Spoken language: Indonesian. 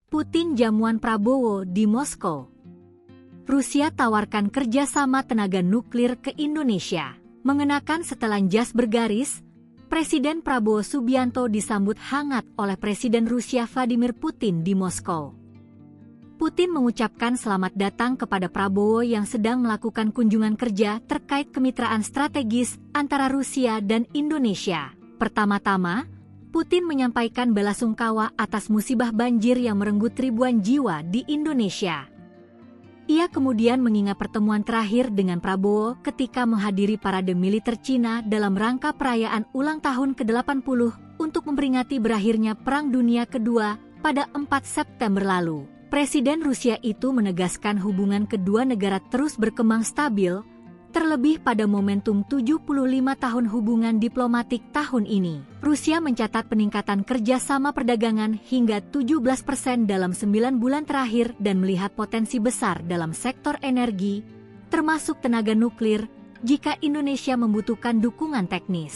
Putin jamuan Prabowo di Moskow. Rusia tawarkan kerjasama tenaga nuklir ke Indonesia. Mengenakan setelan jas bergaris, Presiden Prabowo Subianto disambut hangat oleh Presiden Rusia Vladimir Putin di Moskow. Putin mengucapkan selamat datang kepada Prabowo yang sedang melakukan kunjungan kerja terkait kemitraan strategis antara Rusia dan Indonesia. Pertama-tama, Putin menyampaikan belasungkawa atas musibah banjir yang merenggut ribuan jiwa di Indonesia. Ia kemudian mengingat pertemuan terakhir dengan Prabowo ketika menghadiri parade militer Cina dalam rangka perayaan ulang tahun ke-80 untuk memperingati berakhirnya Perang Dunia Kedua pada 4 September lalu. Presiden Rusia itu menegaskan hubungan kedua negara terus berkembang stabil, terlebih pada momentum 75 tahun hubungan diplomatik tahun ini. Rusia mencatat peningkatan kerjasama perdagangan hingga 17% dalam 9 bulan terakhir dan melihat potensi besar dalam sektor energi, termasuk tenaga nuklir, jika Indonesia membutuhkan dukungan teknis.